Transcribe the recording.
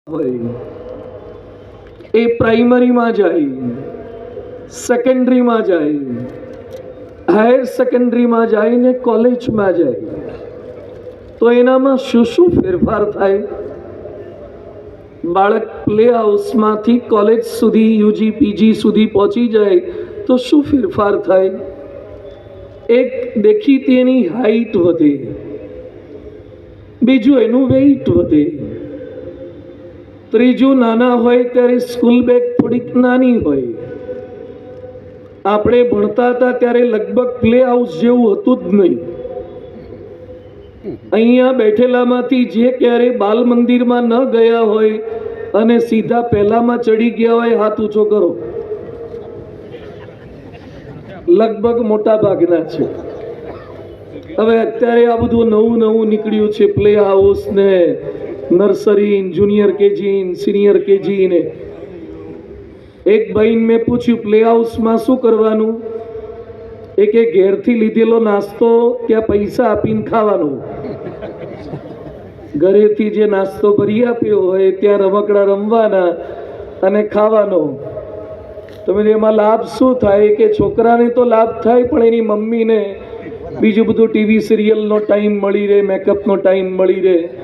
હોય એ પ્રાઇમરીમાં જાય, સેકન્ડરીમાં જાય, હાયર સેકન્ડરીમાં જાય ને કોલેજમાં જાય, તો એનામાં શું શું ફેરફાર થાય? બાળક પ્લે હાઉસમાંથી કોલેજ સુધી, યુજી પીજી સુધી પહોંચી જાય તો શું ફેરફાર થાય? એક દેખીતી એની હાઈટ વધે, બીજું એનું વેઇટ વધે, ત્રીજું નાના હોય ત્યારે સ્કૂલ બેગ થોડીક નાની હોય. આપણે ભણતા હતા ત્યારે લગભગ પ્લે હાઉસ જેવું હતું જ નહીં. અહીંયા બેઠેલામાંથી જે ક્યારે બાલ મંદિરમાં ન ગયા હોય અને સીધા પહેલામાં ચડી ગયા હોય, હાથ ઊંચો કરો. લગભગ મોટા ભાગના છે. હવે અત્યારે આ બધું નવું નવું નીકળ્યું છે, પ્લે હાઉસ ને nursery, junior KG, senior KG ને. એક ભાઈને મેં પૂછ્યું પ્લે હાઉસમાં શું કરવાનું? એ કે ઘેરથી લીધેલો નાસ્તો ત્યાં પૈસા આપીને ખાવાનો. ઘરેથી જે નાસ્તો ભરી આપ્યો હોય ત્યાં રમકડા રમવાના અને ખાવાનો. તમે એમાં લાભ શું થાય? કે છોકરાને તો લાભ થાય, પણ એની મમ્મીને બીજું બધું ટીવી સિરિયલનો ટાઈમ મળી રહે, મેકઅપનો ટાઈમ મળી રહે.